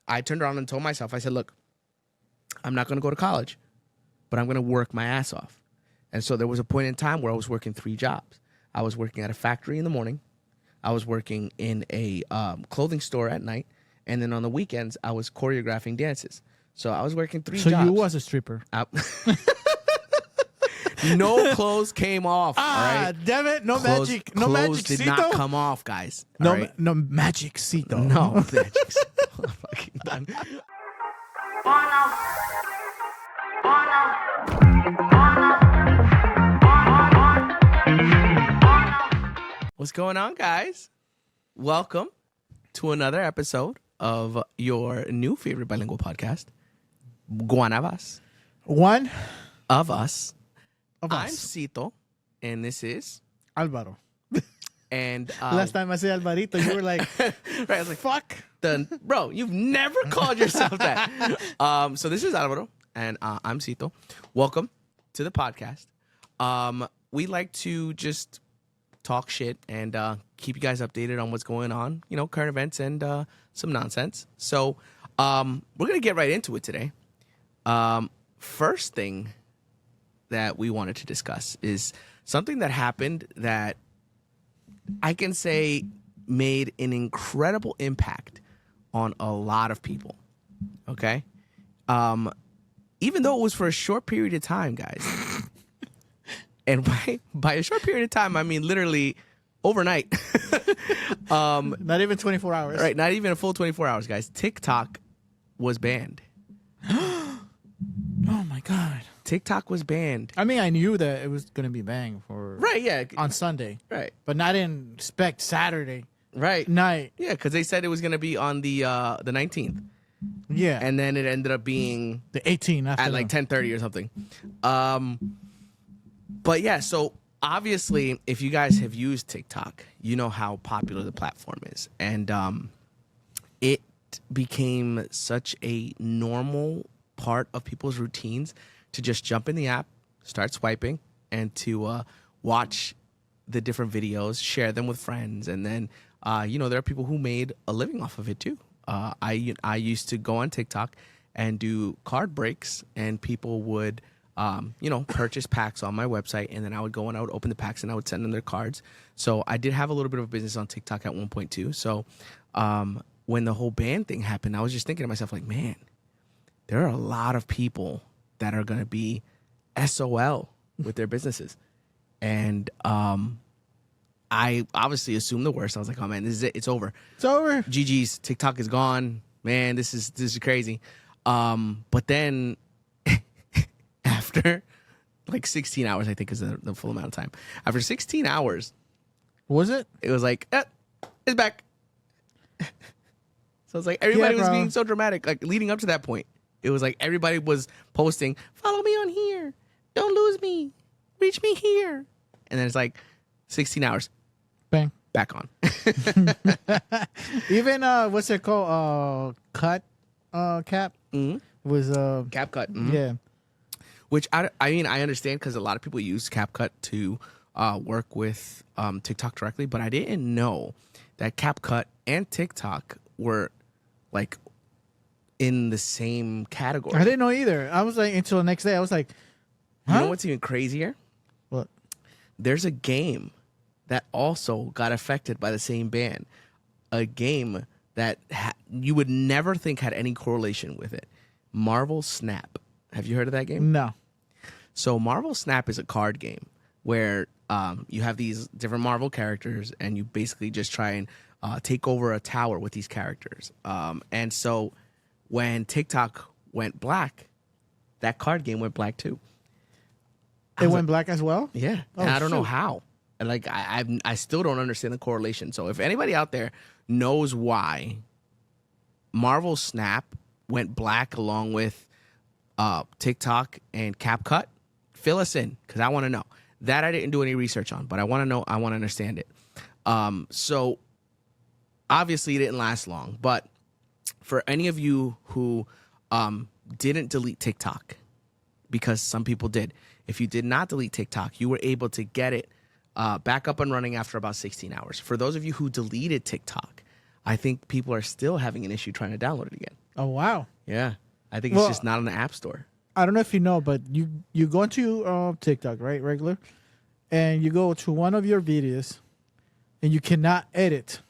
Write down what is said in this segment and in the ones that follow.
I turned around and told myself, I said, look, I'm not going to go to college, but I'm going to work my ass off. And so there was a point in time where I was working 3 jobs. I was working at a factory in the morning. I was working in a clothing store at night. And then on the weekends, I was choreographing dances. So I was working 3 jobs. So you was a stripper. No clothes came off. All right? Damn it. No Clothes, magic. No clothes magic. did not come off, guys. No, all right? no magic, Cito. No magic. I'm fucking done. What's going on, guys? Welcome to another episode of your new favorite bilingual podcast, Guanabas. One Of us. of I'm us. Cito, and this is... Alvaro. And Last time I said Alvarito, you were like, right, I was like, fuck. bro, you've never called yourself that. So this is Alvaro, and I'm Cito. Welcome to the podcast. We like to just talk shit and keep you guys updated on what's going on, you know, current events and some nonsense. So we're going to get right into it today. First thing that we wanted to discuss is something that happened that I can say made an incredible impact on a lot of people. Okay? Even though it was for a short period of time, guys. And by a short period of time, I mean literally overnight. Not even 24 hours. Right, not even a full 24 hours, guys. TikTok was banned. Oh, my God. TikTok was banned. I mean, I knew that it was going to be bang for Right, yeah. on Sunday. Right. But I didn't expect Saturday Right. night. Yeah, because they said it was going to be on the 19th. Yeah. And then it ended up being the 18th after at like 10:30 or something. But yeah, so obviously, if you guys have used TikTok, you know how popular the platform is. And it became such a normal part of people's routines to just jump in the app, start swiping, and to watch the different videos, share them with friends. And then, you know, there are people who made a living off of it too. I used to go on TikTok and do card breaks, and people would, you know, purchase packs on my website, and then I would go and I would open the packs and I would send them their cards. So I did have a little bit of a business on TikTok at one point too. So when the whole ban thing happened, I was just thinking to myself, like, man, there are a lot of people that are going to be SOL with their businesses. And I obviously assumed the worst. I was like, oh man, this is it. It's over. It's over. GG's, TikTok is gone. Man, this is crazy. But then after like 16 hours, I think is the full amount of time. After 16 hours, Was it? it was like, it's back. So it's like everybody was bro. being so dramatic. Like leading up to that point, it was like everybody was posting, follow me on here. Don't lose me. Reach me here. And then it's like 16 hours, Bang. back on. Even, what's it called? Cap Mhm. was, CapCut. Mhm. yeah. Which I mean, I understand because a lot of people use CapCut to work with TikTok directly, but I didn't know that CapCut and TikTok were like in the same category. I didn't know either. I was like, until the next day, I was like, You huh? know what's even crazier? What? There's a game that also got affected by the same ban. A game that you would never think had any correlation with it. Marvel Snap. Have you heard of that game? No. So Marvel Snap is a card game where you have these different Marvel characters and you basically just try and take over a tower with these characters. And so when TikTok went black, that card game went black too. It went black as well? Yeah, Oh, and I don't know shoot. how. And like I still don't understand the correlation. So if anybody out there knows why Marvel Snap went black along with TikTok and CapCut, fill us in because I want to know. That I didn't do any research on, but I want to know. I want to understand it. So obviously it didn't last long, but for any of you who didn't delete TikTok, because some people did, if you did not delete TikTok, you were able to get it back up and running after about 16 hours. For those of you who deleted TikTok, I think people are still having an issue trying to download it again. Oh wow. Yeah. I think it's Well, just not on the App Store. I don't know if you know, but you go into TikTok, right, regular, and you go to one of your videos, and you cannot edit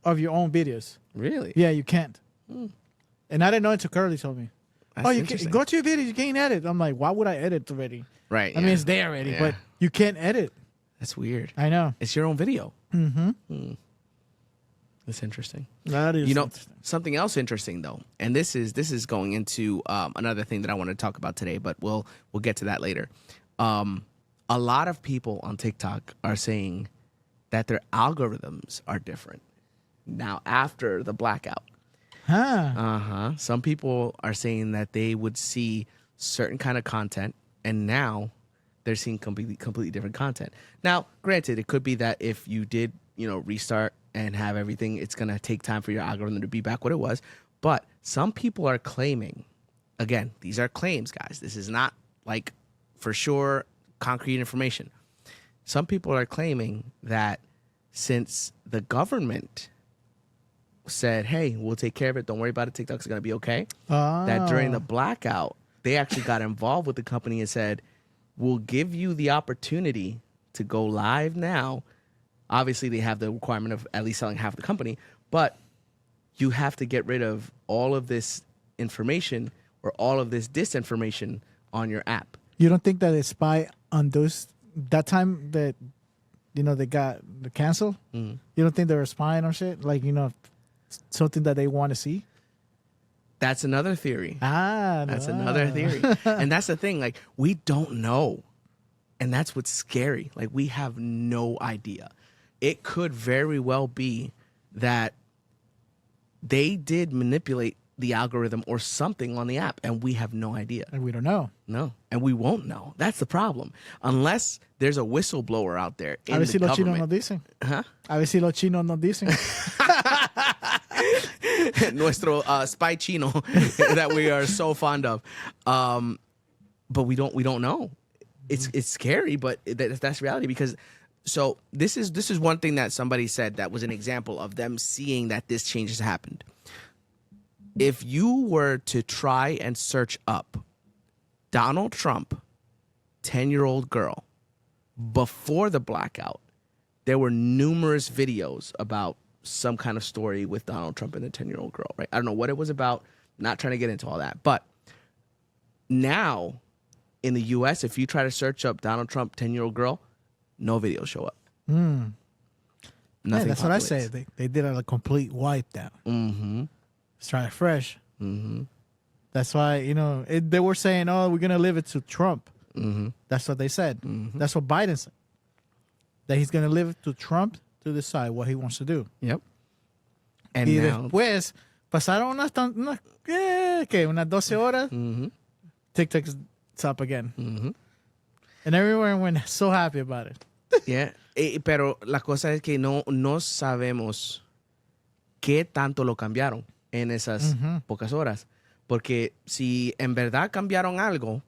of your own videos. Really? Yeah, you can't. And I didn't know until Curly told me. That's Oh, you interesting. can go to your videos, you can't edit. I'm like, why would I edit already? Right. I mean, it's there already, Yeah. but you can't edit. That's weird. I know. It's your own video. Mm-hmm. That's interesting. That is interesting. Something else interesting though, and this is going into another thing that I want to talk about today, but we'll get to that later. A lot of people on TikTok are saying that their algorithms are different now after the blackout. Huh. Some people are saying that they would see certain kind of content, and now they're seeing completely different content. Now, granted, it could be that if you did, restart and have everything, it's going to take time for your algorithm to be back what it was. But some people are claiming, again, these are claims, guys. This is not like for sure concrete information. Some people are claiming that since the government said, hey, we'll take care of it, don't worry about it, TikTok's going to be okay, that during the blackout, they actually got involved with the company and said, we'll give you the opportunity to go live now. Obviously, they have the requirement of at least selling half the company, but you have to get rid of all of this information or all of this disinformation on your app. You don't think that they spy on that time that they got the cancel? You don't think they were spying on shit? Like, something that they want to see? That's another theory. That's No. another theory. And that's the thing. Like, we don't know. And that's what's scary. Like, we have no idea. It could very well be that they did manipulate the algorithm or something on the app, and we have no idea. And we don't know. No. And we won't know. That's the problem. Unless there's a whistleblower out there in A ver the si los chinos government. nos dicen. Huh? A ver si los chinos nos dicen. Nuestro spy chino that we are so fond of. But we don't know. It's scary, but that's reality because so this is one thing that somebody said that was an example of them seeing that this change has happened. If you were to try and search up Donald Trump, 10-year-old girl, before the blackout, there were numerous videos about some kind of story with Donald Trump and the 10-year-old girl, right? I don't know what it was about. Not trying to get into all that. But now in the U.S., if you try to search up Donald Trump, 10-year-old girl, no videos show up. Yeah, Nothing that's what I populates. say. They did a complete wipe down. Mm-hmm. Start fresh. Mm-hmm. That's why, they were saying, oh, we're going to leave it to Trump. Mm-hmm. That's what they said. Mm-hmm. That's what Biden said. That he's going to leave it to Trump to decide what he wants to do. Yep. And Y now, después, pasaron unas 12 horas, mm-hmm. TikTok's up again. Mm-hmm. And everyone went so happy about it. Yeah. Pero la cosa es que no sabemos qué tanto lo cambiaron en esas pocas horas. Porque si en verdad cambiaron algo,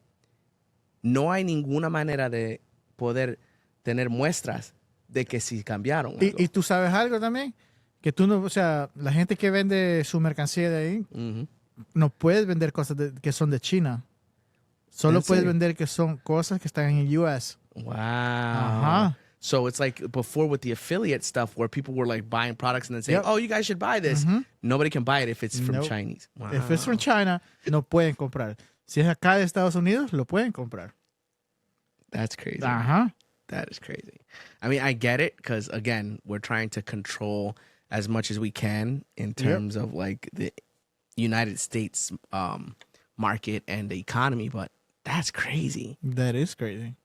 no hay ninguna manera de poder tener muestras de que sí cambiaron algo. Y tú sabes algo también, que tú no, o sea, la gente que vende su mercancía de ahí, Mm-hmm. no puedes vender cosas que son de China. Solo ¿En puedes serio? vender que son cosas que están en el US. Wow. Ajá. So it's like before with the affiliate stuff where people were like buying products and then saying, Yep. oh, you guys should buy this. Nobody can buy it if it's from Nope. Chinese. Wow. If it's from China, no pueden comprar. Si es acá de Estados Unidos, lo pueden comprar. That's crazy. Ajá. That is crazy. I mean, I get it because, again, we're trying to control as much as we can in terms of like the United States market and the economy, but that's crazy. That is crazy.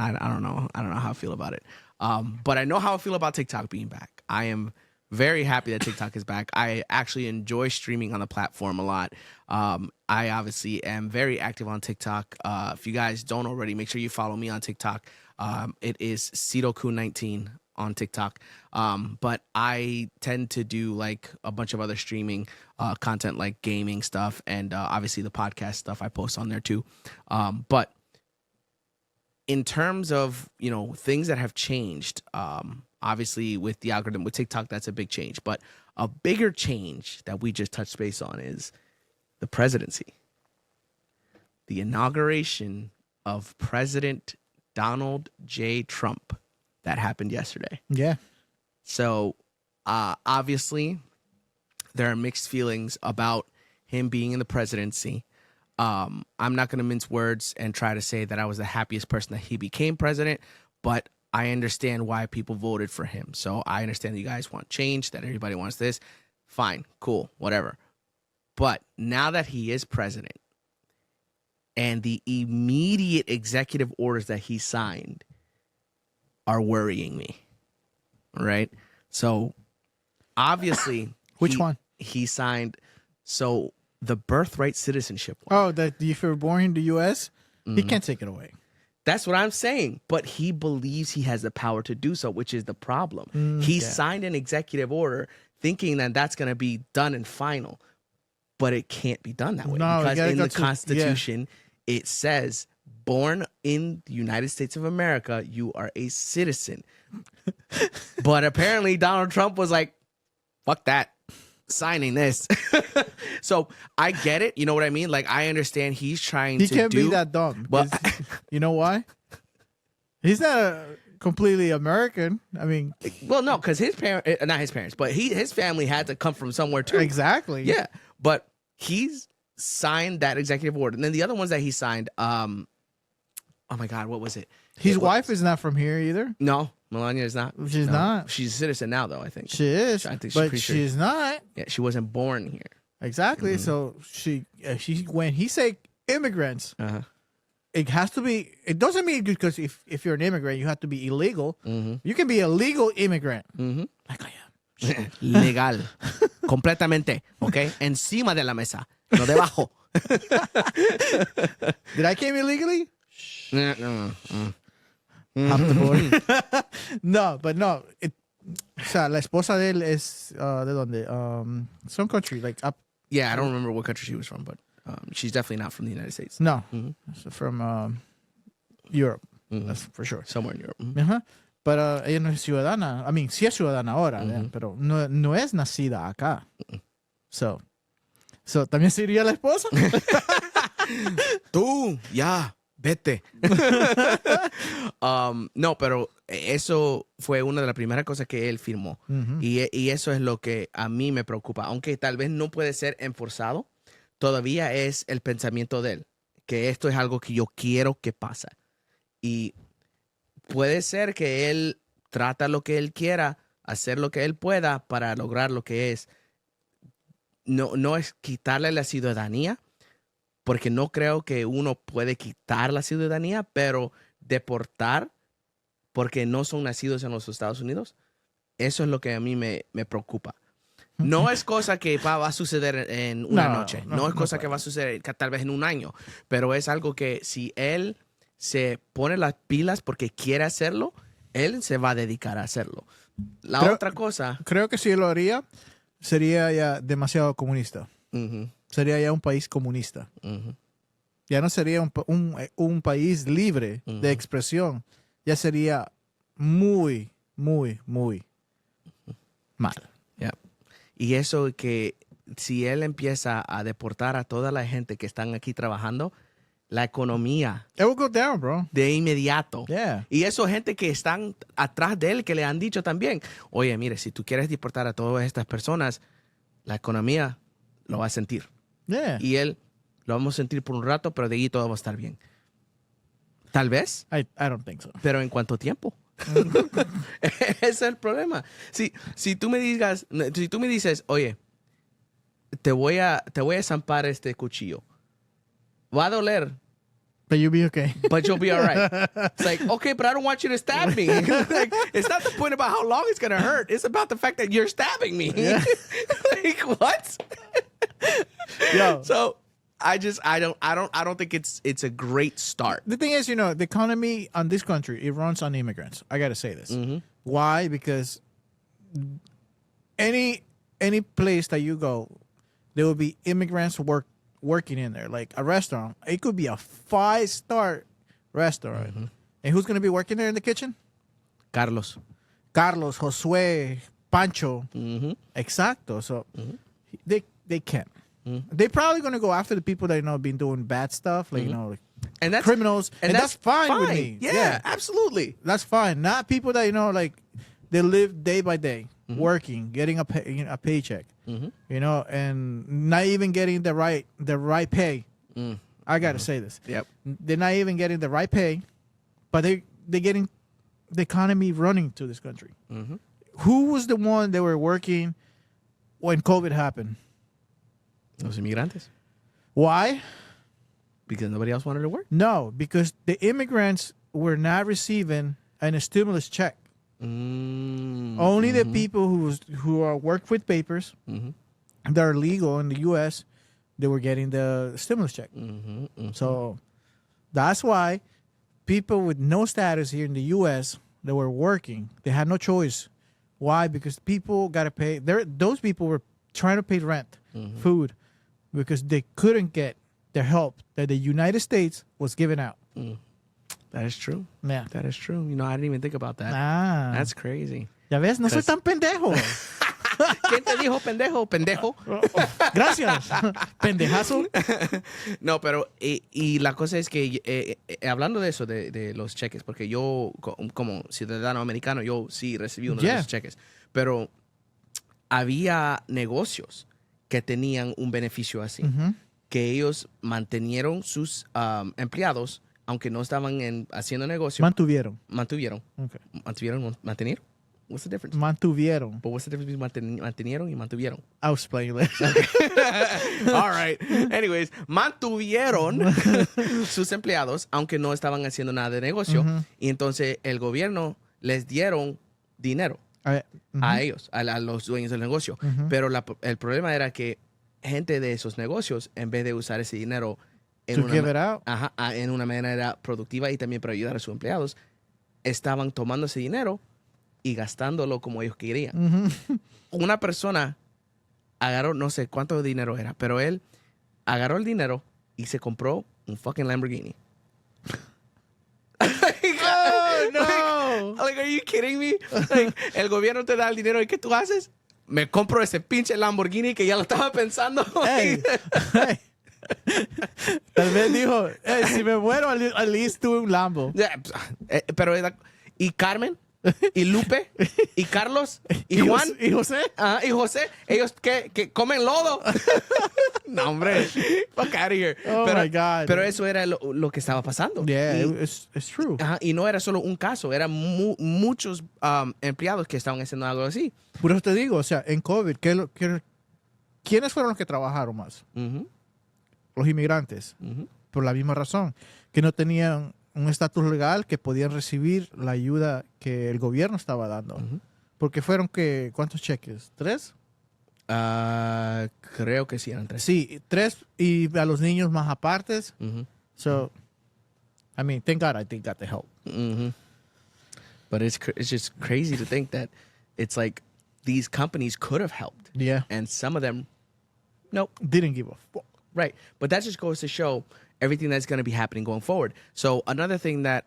I don't know. I don't know how I feel about it. But I know how I feel about TikTok being back. I am very happy that TikTok is back. I actually enjoy streaming on the platform a lot. I obviously am very active on TikTok. If you guys don't already, make sure you follow me on TikTok. It is Sidoku19 on TikTok. But I tend to do like a bunch of other streaming content like gaming stuff and obviously the podcast stuff I post on there too. But in terms of, things that have changed, Obviously, with the algorithm with TikTok, that's a big change. But a bigger change that we just touched base on is the presidency, the inauguration of President Donald J. Trump that happened yesterday. Yeah. So obviously, there are mixed feelings about him being in the presidency. I'm not going to mince words and try to say that I was the happiest person that he became president, but I understand why people voted for him. So I understand that you guys want change, that everybody wants this. Fine, cool, whatever. But now that he is president and the immediate executive orders that he signed are worrying me, right? So obviously, Which one? He signed. So the birthright citizenship one. Oh, that if you're born in the U.S., he can't take it away. That's what I'm saying. But he believes he has the power to do so, which is the problem. He signed an executive order thinking that that's going to be done and final. But it can't be done that way. No, because in the to, Constitution, it says, born in the United States of America, you are a citizen. But apparently Donald Trump was like, fuck that. Signing this. So I get it. You know what I mean? Like, I understand he's trying He to can't do. be that dumb. But You know why? He's not a completely American. I mean, well, no, because his parents, not his parents, but his family had to come from somewhere too. exactly. Yeah, but he's signed that executive order, and then the other ones that he signed. Oh my God, what was it? His wife is not from here either. No, Melania is not. She's No. not. She's a citizen now, though. I think She is. I think she's but pretty sure. she's not. Yeah, she wasn't born here. Exactly. So she when he say immigrants, it has to be. It doesn't mean because if you're an immigrant, you have to be illegal. You can be a legal immigrant, like I am. Legal, completamente, okay, encima de la mesa, no debajo. Did I came illegally? No. No, but no. O sea, la esposa de él es de donde? Some country like up. Yeah, I don't remember what country she was from, but she's definitely not from the United States. No, so from Europe. That's for sure. Somewhere in Europe. Ajá. Pero ella no es ciudadana. I mean, sí es ciudadana ahora, pero no es nacida acá. So también sería la esposa. Tú, ya, vete. No, pero eso fue una de las primeras cosas que él firmó. Y eso es lo que a mí me preocupa. Aunque tal vez no puede ser enforzado, todavía es el pensamiento de él. Que esto es algo que yo quiero que pase. Y puede ser que él trata lo que él quiera, hacer lo que él pueda para lograr lo que es. No es quitarle la ciudadanía, porque no creo que uno puede quitar la ciudadanía, pero deportar porque no son nacidos en los Estados Unidos, eso es lo que a mí me preocupa. No es cosa que va a suceder en una noche, no es cosa que va a suceder tal vez en un año, pero es algo que si él se pone las pilas porque quiere hacerlo, él se va a dedicar a hacerlo. Otra cosa... Creo que si lo haría, sería ya demasiado comunista. Sería ya un país comunista. Ya no sería un país libre de expresión. Ya sería muy, muy, muy mal. Yeah. Y eso que si él empieza a deportar a toda la gente que están aquí trabajando, la economía It will go down, bro. de inmediato. Yeah. Y eso gente que están atrás de él que le han dicho también, oye, mire, si tú quieres deportar a todas estas personas, la economía lo va a sentir. Yeah. Y él lo vamos a sentir por un rato, pero de ahí todo va a estar bien. Tal vez. I don't think so. Pero ¿en cuánto tiempo? Ese es el problema. Si tú me dices, oye, te voy a zampar este cuchillo, va a doler, But you'll be okay. but you'll be all right. It's like, okay, but I don't want you to stab me. Like, it's not the point about how long it's going to hurt. It's about the fact that you're stabbing me. Yeah. Like, what? Yo. So I don't think it's a great start. The thing is, the economy on this country, it runs on immigrants. I got to say this. Why? Because any place that you go, there will be immigrants working in there. Like a restaurant, it could be a 5-star restaurant. And who's going to be working there in the kitchen? Carlos. Carlos, Josué, Pancho. Mm-hmm. Exacto. So they can't. They're probably gonna go after the people that been doing bad stuff, like like And that's criminals, and that's fine with me. Yeah, absolutely. That's fine. Not people that like they live day by day, working, getting a paycheck, and not even getting the right pay. I gotta say this. Yep. They're not even getting the right pay, but they're getting the economy running to this country. Who was the one that were working when COVID happened? Los inmigrantes. Why? Because nobody else wanted to work. No, because the immigrants were not receiving a stimulus check. Only the people who are work with papers that are legal in the U.S. they were getting the stimulus check. So that's why people with no status here in the U.S. that were working, they had no choice. Why? Because people got to pay. Those people were trying to pay rent, food, because they couldn't get the help that the United States was giving out. That is true. Yeah. That is true. I didn't even think about that. That's crazy. Ya ves, no soy tan pendejo. ¿Quién te dijo pendejo? Pendejo. Gracias. Pendejazo. No, pero y la cosa es que hablando de eso, de los cheques, porque yo como ciudadano americano, yo sí recibí uno de esos cheques, pero había negocios que tenían un beneficio así, que ellos mantenieron sus empleados, aunque no estaban haciendo negocio. Mantuvieron. Okay. ¿Mantenieron? What's the difference? Mantuvieron. But what's the difference between mantenieron y mantuvieron? I'll explain later. All right. Anyways, mantuvieron sus empleados, aunque no estaban haciendo nada de negocio. Y entonces el gobierno les dieron dinero a ellos, a los dueños del negocio. Pero el problema era que gente de esos negocios, en vez de usar ese dinero en una manera productiva y también para ayudar a sus empleados, estaban tomando ese dinero y gastándolo como ellos querían. Una persona agarró, no sé cuánto dinero era, pero él agarró el dinero y se compró un fucking Lamborghini. Oh, no. Like, are you kidding me? Like, el gobierno te da el dinero y ¿qué tú haces? Me compro ese pinche Lamborghini que ya lo estaba pensando. Hey. Tal vez dijo, si me muero, at least tuve un Lambo. Pero, ¿y Carmen? ¿Y Lupe? ¿Y Carlos? ¿Y Juan? ¿Y José? ¿Y José? ¿Ellos que comen lodo? No, hombre. Fuck out of here. Oh, my God. Pero eso era lo que estaba pasando. Yeah, it's true. Y no era solo un caso. Eran muchos empleados que estaban haciendo algo así. Por eso te digo, o sea, en COVID, ¿quiénes fueron los que trabajaron más? Los inmigrantes. Por la misma razón. Que no tenían un estatus legal que podían recibir la ayuda que el gobierno estaba dando. Porque fueron ¿cuántos cheques? ¿3? Creo que sí eran 3. Sí, 3 y a los niños más apartes. So, I mean, thank God they got the help. But it's just crazy to think that it's like these companies could have helped. Yeah. And some of them, nope. Didn't give a fuck. Right. But that just goes to show everything that's going to be happening going forward. So another thing that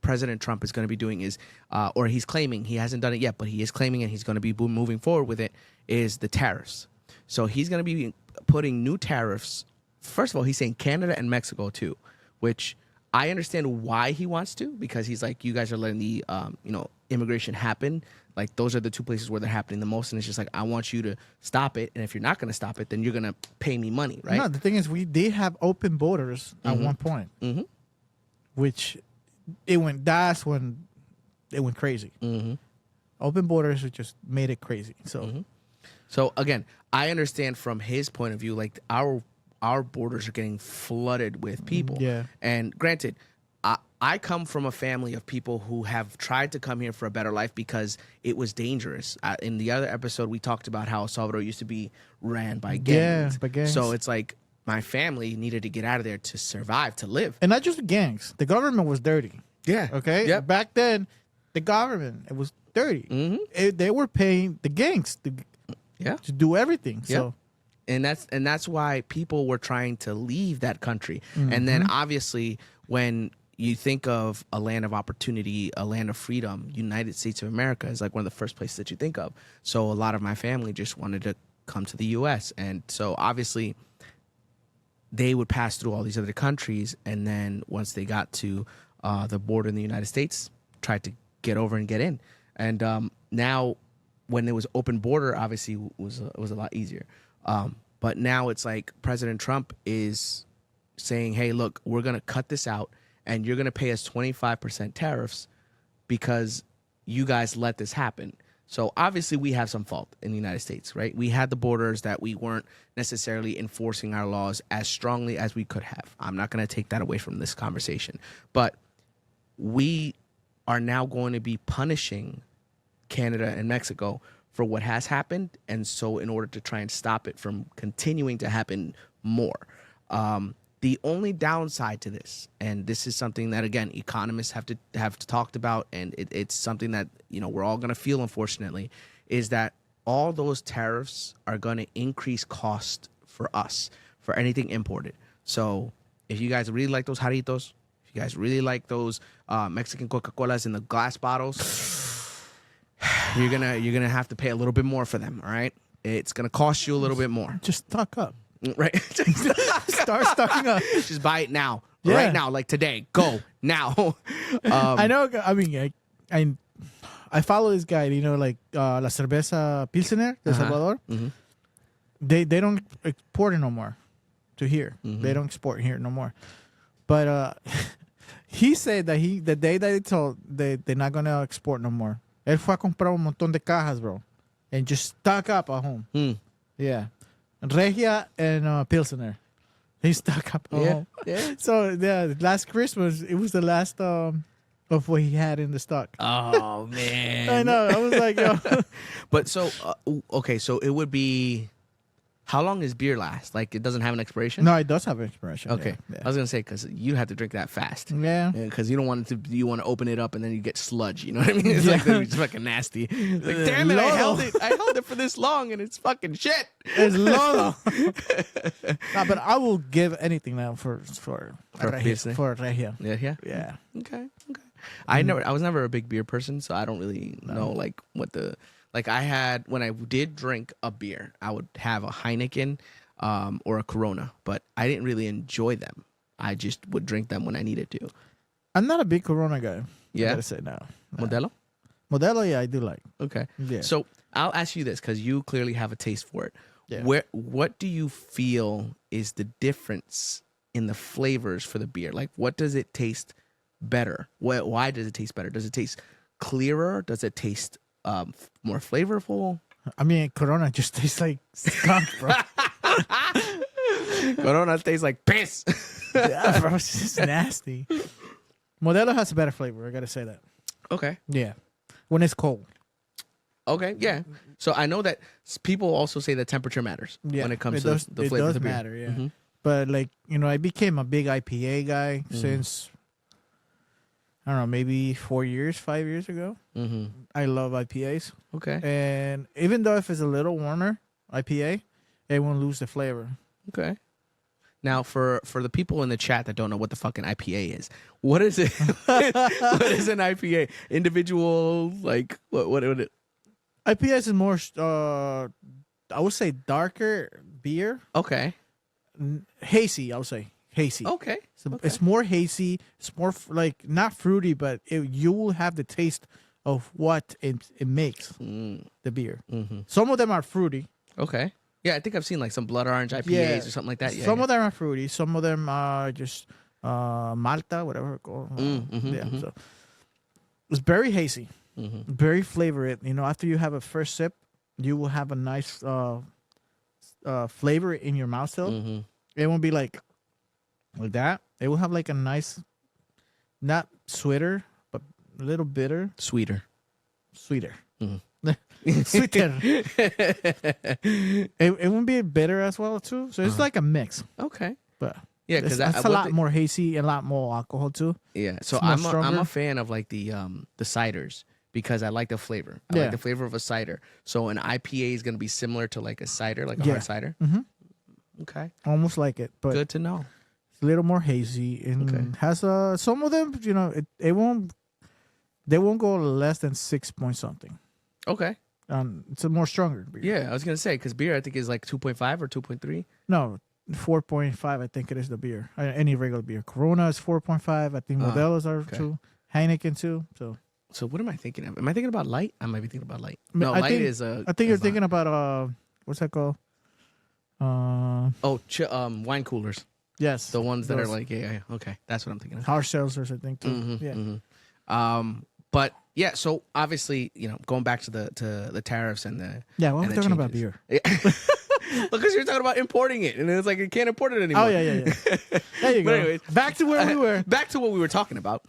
President Trump is going to be doing is, or he's claiming, he hasn't done it yet, but he is claiming and he's going to be moving forward with it, is the tariffs. So he's going to be putting new tariffs. First of all, he's saying Canada and Mexico too, which I understand why he wants to, because he's like, you guys are letting the immigration happen. Like, those are the two places where they're happening the most. And it's just like, I want you to stop it. And if you're not going to stop it, then you're going to pay me money, right? No, the thing is, we did have open borders at one point, which that's when it went crazy. Open borders just made it crazy. So again, I understand from his point of view, like our borders are getting flooded with people. Yeah. And granted, I come from a family of people who have tried to come here for a better life because it was dangerous. In the other episode, we talked about how El Salvador used to be ran by gangs. Yeah, by gangs. So it's like my family needed to get out of there to survive, to live. And not just gangs. The government was dirty. Yeah. Okay? Yep. Back then, the government, it was dirty. They were paying the gangs to do everything. So. And that's why people were trying to leave that country. And then obviously when you think of a land of opportunity, a land of freedom, United States of America is like one of the first places that you think of. So a lot of my family just wanted to come to the U.S. And so obviously they would pass through all these other countries. And then once they got to the border in the United States, tried to get over and get in. And now when there was open border, obviously it was a lot easier. But now it's like President Trump is saying, hey, look, we're going to cut this out and you're going to pay us 25% tariffs because you guys let this happen. So obviously we have some fault in the United States, right? We had the borders that we weren't necessarily enforcing our laws as strongly as we could have. I'm not going to take that away from this conversation. But we are now going to be punishing Canada and Mexico for what has happened. And so in order to try and stop it from continuing to happen more, the only downside to this, and this is something that, again, economists have talked about, and it's something that, you know, we're all going to feel, unfortunately, is that all those tariffs are going to increase cost for us for anything imported. So if you guys really like those Jarritos, if you guys really like those Mexican Coca-Colas in the glass bottles, you're gonna have to pay a little bit more for them. All right, it's gonna cost you a little bit more. Just stock up. Right. Start stocking up. Just buy it now. Yeah. Right now, like today. Go now. I know. I mean, I follow this guy. You know, like La Cerveza Pilsener de Salvador. Mm-hmm. They don't export it no more to here. Mm-hmm. They don't export here no more. But he said that the day that they told they're not gonna export no more. Él fue a comprar un montón de cajas, bro, and just stock up at home. Yeah. Regia and Pilsener. He stock up. Yeah. So yeah, last Christmas it was the last of what he had in the stock. Oh man. I know. I was like, yo. But so okay, so it would be. How long does beer last? Like, it doesn't have an expiration? No, it does have an expiration. Okay. Yeah. I was gonna say because you have to drink that fast. Yeah. Because you don't want it to. You want to open it up and then you get sludge. You know what I mean? It's like it's fucking nasty. It's like, damn it! I held it for this long and it's fucking shit. It's low. No, but I will give anything now for Regia. Yeah. Okay. I was never a big beer person, so I don't really know like what the. Like I had, when I did drink a beer, I would have a Heineken or a Corona, but I didn't really enjoy them. I just would drink them when I needed to. I'm not a big Corona guy. Yeah? I gotta say no. Modelo? Modelo, yeah, I do like. Okay. Yeah. So I'll ask you this because you clearly have a taste for it. Yeah. What do you feel is the difference in the flavors for the beer? Like, what does it taste better? Why does it taste better? Does it taste clearer? Does it taste more flavorful? I mean, Corona just tastes like skunk, bro. Corona tastes like piss. Yeah, bro, it's just nasty. Modelo has a better flavor. I gotta say that. Okay. Yeah, when it's cold. Okay. Yeah. So I know that people also say that temperature matters when it comes to the flavor of the beer. It does matter, yeah. But like, you know, I became a big IPA guy since, I don't know, maybe 5 years ago. I love IPAs. Okay. And even though if it's a little warmer IPA, it won't lose the flavor. Okay. Now, for the people in the chat that don't know what the fucking IPA is, what is it? What is an IPA? Individual, like, what it? IPAs is more, I would say, darker beer. Okay. Hazy, I would say. Hazy. Okay. So it's more hazy. It's more like not fruity, but you will have the taste of what it makes the beer. Some of them are fruity. Okay. Yeah, I think I've seen like some blood orange IPAs or something like that. Yeah, some of them are fruity. Some of them are just Malta, whatever it's called. So it's very hazy, very flavored. You know, after you have a first sip, you will have a nice flavor in your mouth still. It won't be like that. It will have like a nice, not sweeter, but a little bitter. Sweeter. Sweeter. Sweeter. It won't be bitter as well too. So it's like a mix. Okay. But yeah, because it's a lot more hazy, a lot more alcohol too. Yeah. So I'm a fan of like the ciders because I like the flavor. I like the flavor of a cider. So an IPA is gonna be similar to like a cider, like a hard cider. Okay. Almost like it, but good to know. a little more hazy, and Okay. has some of them. They won't go less than 6 point something. Okay. It's a more stronger beer. Yeah, I was gonna say because beer I think is like 2.5 or 2.3. No, 4.5. I think it is the beer. Any regular beer. Corona is 4.5. I think Modelo's are okay. too. Heineken too. So what am I thinking of? Am I thinking about light? I might be thinking about light. I mean, No, I light think- is I think you're thinking about what's that called? Wine coolers. Yes, The ones that are those like yeah. Okay, that's what I'm thinking of. hard seltzers, I think too. Mhm, yeah. But yeah, so obviously, going back to the tariffs and the Yeah, well, and we're the talking about changes. beer. Because you're talking about importing it, and it's like you can't import it anymore. Oh yeah. There you But go. anyways, Back to where we were. Back to what we were talking about.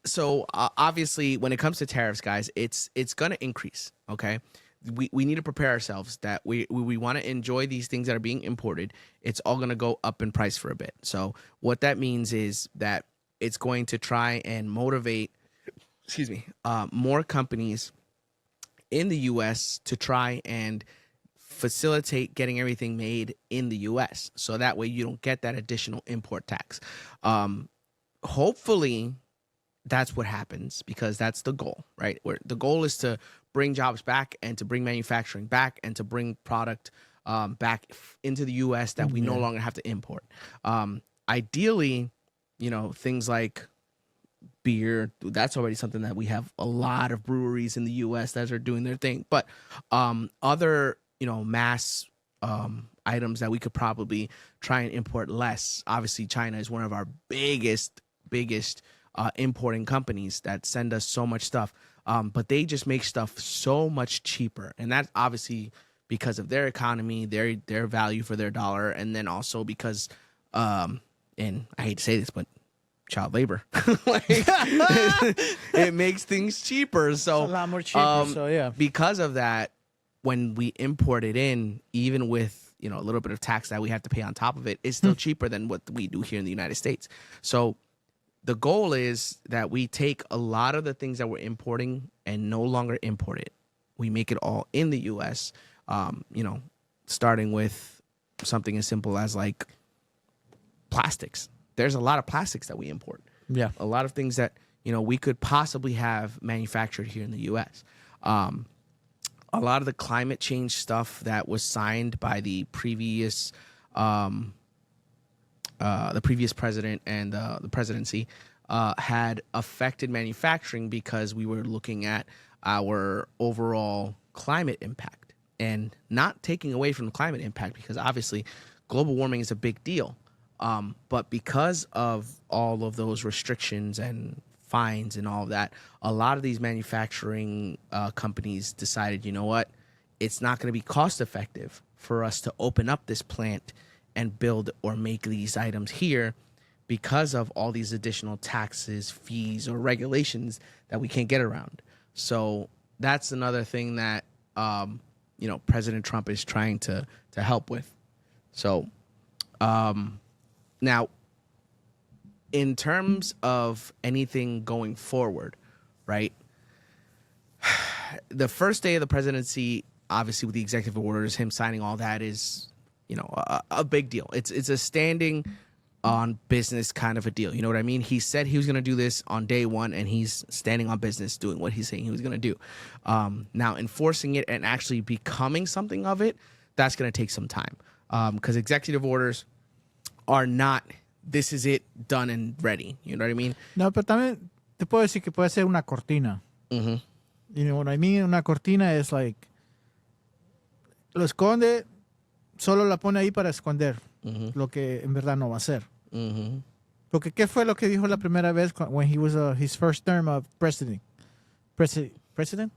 So obviously, when it comes to tariffs, guys, it's gonna increase. Okay, we need to prepare ourselves that we want to enjoy these things that are being imported. It's all gonna go up in price for a bit. So what that means is that it's going to try and motivate, more companies in the U.S. to try and facilitate getting everything made in the U.S. so that way you don't get that additional import tax. Hopefully, that's what happens because that's the goal, right? Where the goal is to bring jobs back and to bring manufacturing back and to bring product back into the U.S. that we no longer have to import. Ideally, things like beer, that's already something that we have a lot of breweries in the U.S. that are doing their thing. But other, mass items that we could probably try and import less. Obviously, China is one of our biggest importing companies that send us so much stuff. But they just make stuff so much cheaper. And that's obviously because of their economy, their value for their dollar, and then also because, and I hate to say this, but child labor. It makes things cheaper. So It's a lot more cheaper. So yeah. because of that, when we import it in, even with a little bit of tax that we have to pay on top of it, it's still cheaper than what we do here in the United States. So the goal is that we take a lot of the things that we're importing and no longer import it. We make it all in the U.S. Starting with something as simple as like plastics. There's a lot of plastics that we import. Yeah. A lot of things that, we could possibly have manufactured here in the U.S. A lot of the climate change stuff that was signed by the previous president and the presidency had affected manufacturing because we were looking at our overall climate impact and not taking away from the climate impact because obviously global warming is a big deal. But because of all of those restrictions and fines and all of that, a lot of these manufacturing companies decided, you know what, it's not going to be cost effective for us to open up this plant and build or make these items here because of all these additional taxes, fees, or regulations that we can't get around. So that's another thing that, President Trump is trying to help with. So, now, in terms of anything going forward, right? The first day of the presidency, obviously with the executive orders, him signing all that is, a big deal. It's a standing on business kind of a deal. You know what I mean? He said he was going to do this on day one, and he's standing on business doing what he's saying he was going to do. Now, enforcing it and actually becoming something of it, that's going to take some time because executive orders are not, this is it, done and ready. You know what I mean? No, pero también te puedo decir que puede ser una cortina. Mm-hmm. You know what I mean? Una cortina es like, lo esconde, solo la pone ahí para esconder lo que en verdad no va a ser. Mm-hmm. Porque ¿qué fue lo que dijo la primera vez when he was his first term of president? President?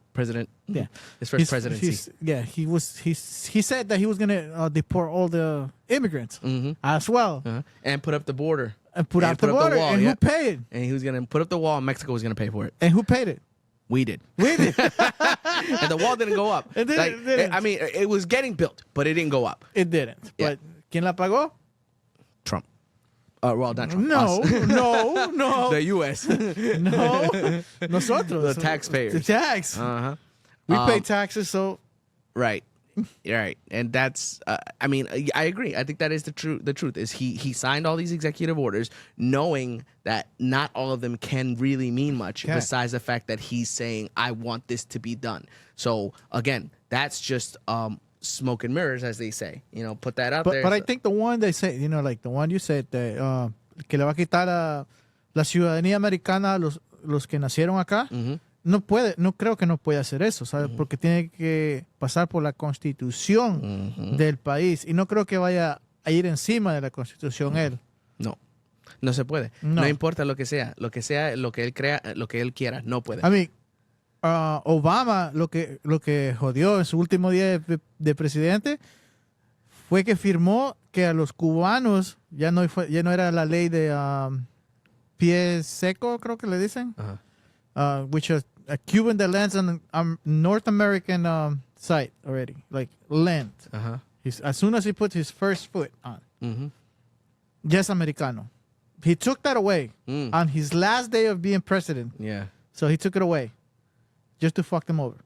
Yeah. His first presidency. He said that he was going to deport all the immigrants as well. And put up the border. And put up the border. wall, and yeah. who paid? And he was going to put up the wall, and Mexico was going to pay for it. And who paid it? We did. We did. And the wall didn't go up. It didn't. I mean, it was getting built, but it didn't go up. It didn't. Yeah. But ¿quién la pagó? Trump. Well, not Trump. No, us. no. The U.S. No. Nosotros. The taxpayers. The tax. Uh-huh. We pay taxes, so... Right. You're right, and that's. I mean, I agree. I think that is the truth. The truth is he signed all these executive orders, knowing that not all of them can really mean much. Okay. Besides the fact that he's saying, "I want this to be done." So again, that's just smoke and mirrors, as they say. You know, put that out there. But I think the one they say, you know, like the one you said, that, que le va a quitar la ciudadanía americana a los que nacieron acá. No puede, no creo que no puede hacer eso, ¿sabes? Porque tiene que pasar por la constitución del país y no creo que vaya a ir encima de la constitución él. No se puede. No. No importa lo que sea, lo que él crea, lo que él quiera, no puede. I mean, Obama lo que jodió en su último día de presidente fue que firmó que a los cubanos ya no era la ley de pie seco, creo que le dicen. Which is a Cuban that lands on North American site already, like land. As soon as he puts his first foot on, yes, Americano. He took that away on his last day of being president. Yeah. So he took it away just to fuck them over.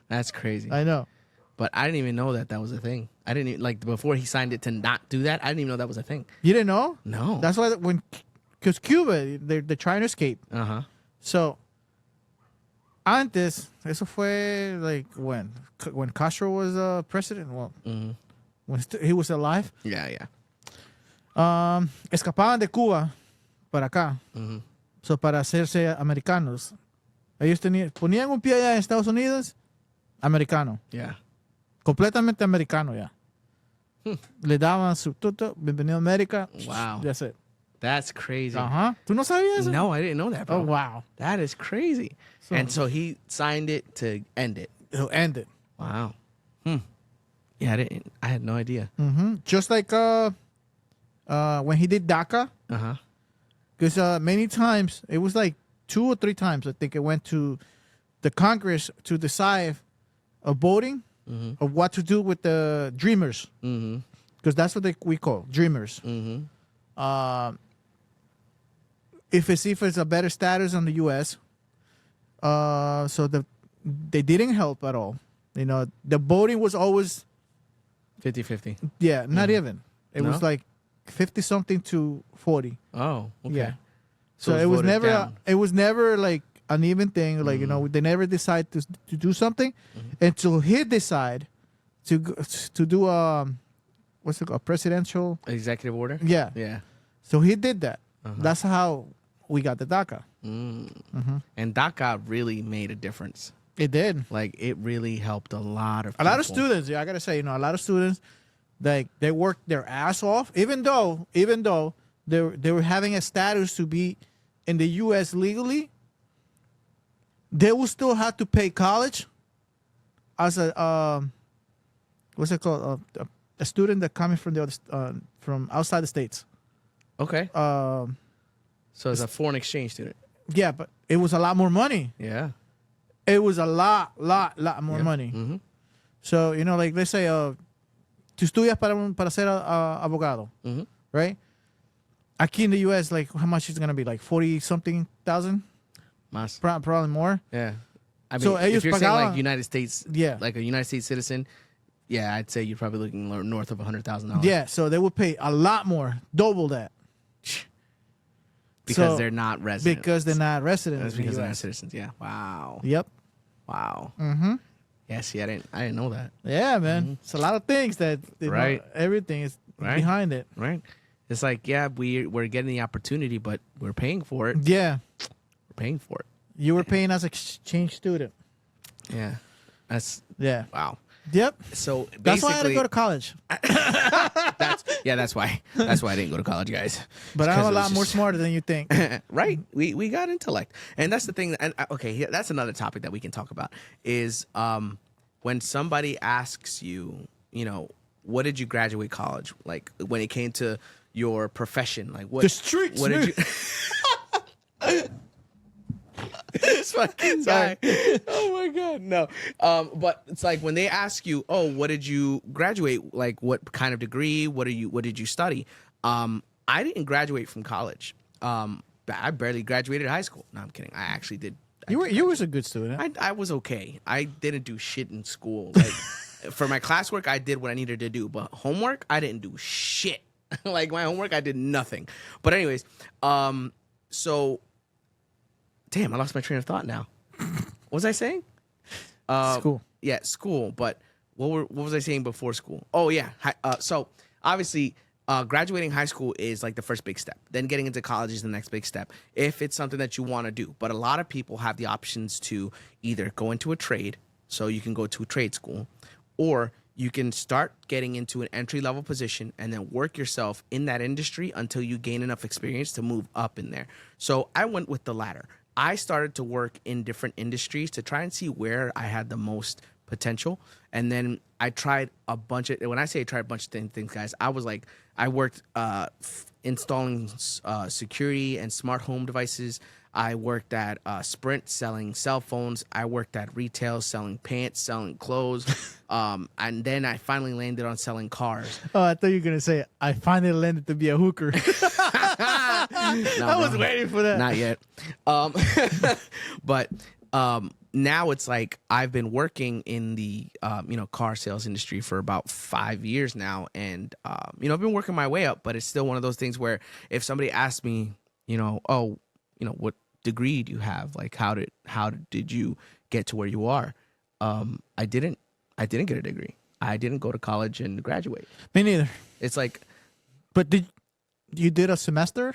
That's crazy. I know. But I didn't even know that was a thing. I didn't even, like, before he signed it to not do that, I didn't even know that was a thing. You didn't know? No. That's why because Cuba, they're trying to escape. So, antes, eso fue like when Castro was president. Well, when he was alive. Yeah. Escapaban de Cuba para acá. So, para hacerse americanos. Ellos ponían un pie allá en Estados Unidos, americano. Yeah. Completamente americano ya. Le daban su tuto, bienvenido a América. Wow. That's it. That's crazy. ¿Tú no sabías eso? No, I didn't know that, bro. Oh, wow. That is crazy. And so he signed it to end it. He'll end it. Wow. Yeah, I had no idea. Just like when he did DACA. Because many times, it was like 2 or 3 times, I think it went to the Congress to decide of voting of what to do with the dreamers. Because that's what we call dreamers. If it's a better status on the U.S., so they didn't help at all. You know, the voting was always 50-50. Yeah, not even. It No? was like 50-something to 40. Oh, okay. Yeah. So it's it was voted never down. it was never like an even thing. Like, you know, they never decide to do something until he decide to do what's it called, a presidential. Executive order? Yeah. Yeah. So he did that. That's how we got the DACA. And DACA really made a difference. It did. Like, it really helped a lot of A lot of people. students, yeah, I gotta say, you know, a lot of students, like, they worked their ass off, even though they were having a status to be in the U.S. legally. They will still have to pay college as a what's it called, a student that coming from the other from outside the states. Okay. So as a foreign exchange student. Yeah, but it was a lot more money. Yeah. It was a lot more money. So, you know, like, let's say, tú estudias para ser abogado, right? Aquí in the U.S., like, how much is it going to be? Like 40-something thousand? Más. Probably more. Yeah. I mean, So if ellos you're saying pagaban- like United States, Yeah. like a United States citizen, yeah, I'd say you're probably looking north of $100,000. Yeah, so they would pay a lot more, double that. Because So- they're not residents. Because they're not residents. That's in the because they're not US. citizens. Yeah. Wow. Yep. Wow. Yeah. See, I didn't know that. Yeah, man. It's a lot of things that, you know, Right. everything is Right. behind it. Right. It's like, yeah, we're getting the opportunity, but we're paying for it. Yeah. We're paying for it. You were paying as an exchange student. Yeah. That's Yeah. wow. Yep. So basically, That's why I had to go to college. that's why I didn't go to college, guys. But It's I'm 'cause a it was lot more just- smarter than you think. Right. We got intellect, and that's the thing. And okay, that's another topic that we can talk about is when somebody asks you, you know, what did you graduate college? Like when it came to your profession, like what The streets, What did you? This fucking guy. Oh my god, no. But it's like when they ask you, "Oh, what did you graduate? Like, what kind of degree? What did you study?" I didn't graduate from college. I barely graduated high school. No, I'm kidding. I actually did. You was a good student. I was okay. I didn't do shit in school. Like, for my classwork, I did what I needed to do, but homework, I didn't do shit. Like my homework, I did nothing. But anyways, so damn, I lost my train of thought now. What was I saying? School. Yeah, school. But what was I saying before school? Oh yeah. So obviously, graduating high school is like the first big step. Then getting into college is the next big step, if it's something that you want to do. But a lot of people have the options to either go into a trade, so you can go to a trade school, or you can start getting into an entry-level position and then work yourself in that industry until you gain enough experience to move up in there. So I went with the latter. I started to work in different industries to try and see where I had the most potential. And then I tried a bunch of, when I say I tried a bunch of things, guys, I worked installing security and smart home devices. I worked at Sprint selling cell phones. I worked at retail selling pants, selling clothes. And then I finally landed on selling cars. Oh, I thought you were going to say, I finally landed to be a hooker. I was waiting for that. Not yet. But now it's like I've been working in the car sales industry for about 5 years now, and I've been working my way up. But it's still one of those things where if somebody asks me, what degree do you have? Like, how did you get to where you are? I didn't get a degree. I didn't go to college and graduate. Me neither. It's like, but you did a semester?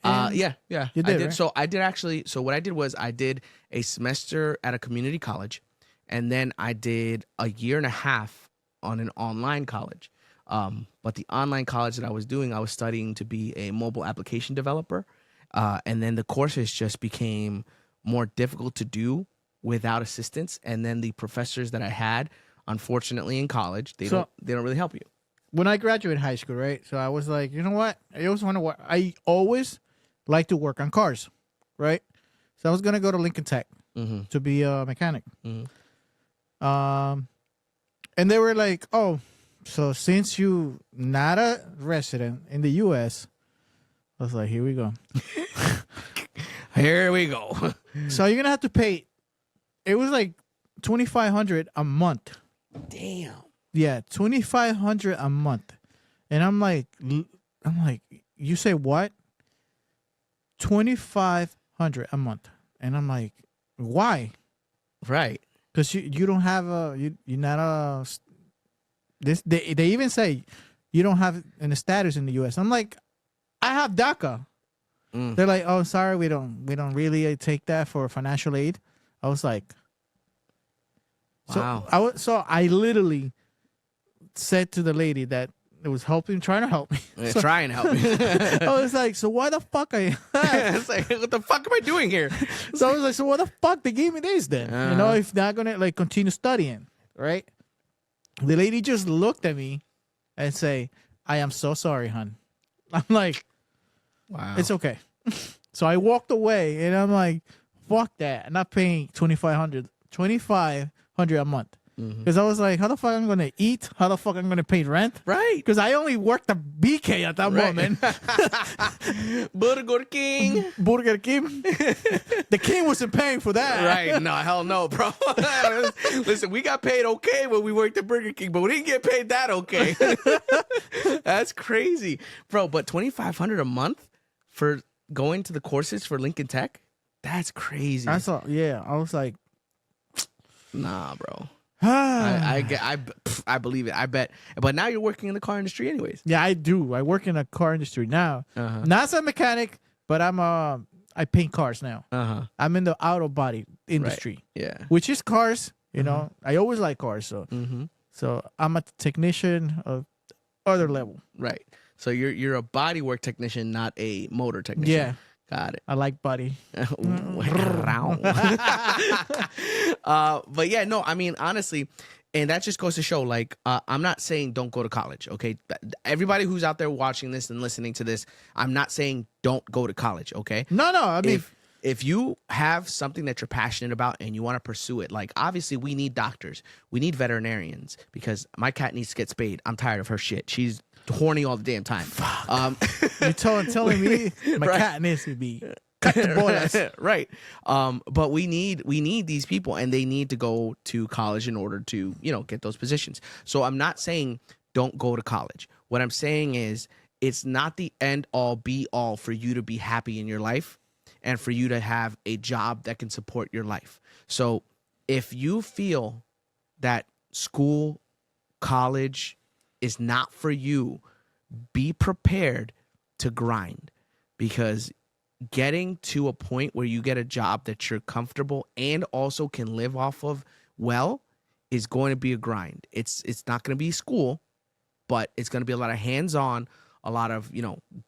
Yeah. You did, I did. right? So I did actually. So what I did was I did a semester at a community college, and then I did a year and a half on an online college. But the online college that I was doing, I was studying to be a mobile application developer. And then the courses just became more difficult to do without assistance. And then the professors that I had, unfortunately, in college, they don't really help you. When I graduated high school, right? So I was like, you know what? I always want to work. I always like to work on cars, right? So I was gonna go to Lincoln Tech to be a mechanic. And they were like, oh, so since you not a resident in the U.S., I was like, here we go. Here we go. So you're gonna have to pay. It was like $2,500 a month. Damn. Yeah, $2,500 a month, and I'm like, you say what? $2,500 a month, and I'm like, why? Right. Because you don't have you're not a this. They even say you don't have any status in the U.S. I'm like, I have DACA. They're like, oh, sorry, we don't really take that for financial aid. I was like, wow. So I literally said to the lady that it was trying to help me. So, try and help me. I was like, so why the fuck It's like, what the fuck am I doing here? So I was like, so what the fuck they gave me this then? If not gonna like continue studying, right? The lady just looked at me and say, I am so sorry, hon. I'm like, wow, it's okay. So I walked away and I'm like, fuck that. I'm not paying $2,500 a month. Because I was like, how the fuck I'm going to eat? How the fuck I'm going to pay rent? Right. Because I only worked at BK at that moment. Burger King. Burger King. The king wasn't paying for that. Right. No, hell no, bro. Listen, we got paid okay when we worked at Burger King, but we didn't get paid that okay. That's crazy. Bro, but $2,500 a month for going to the courses for Lincoln Tech? That's crazy. I was like, nah, bro. I believe it. I bet. But now you're working in the car industry anyways. Yeah, I do. I work in a car industry now. Not as a mechanic, but I paint cars now. I'm in the auto body industry. Right. Yeah. Which is cars, you know. I always like cars, so I'm a technician of other level. Right. So you're a body work technician, not a motor technician. Yeah. Got it. I like body. But yeah, no, I mean, honestly, and that just goes to show, like, I'm not saying don't go to college, okay? Everybody who's out there watching this and listening to this, I'm not saying don't go to college, okay? No, I mean... If you have something that you're passionate about and you want to pursue it, like, obviously we need doctors. We need veterinarians because my cat needs to get spayed. I'm tired of her shit. She's horny all the damn time. You're telling me my cat needs to be Right. But we need these people, and they need to go to college in order to, get those positions. So I'm not saying don't go to college. What I'm saying is it's not the end all be all for you to be happy in your life and for you to have a job that can support your life. So if you feel that school, college is not for you, be prepared to grind, because getting to a point where you get a job that you're comfortable and also can live off of well is going to be a grind. It's not going to be school, but it's going to be a lot of hands-on, a lot of,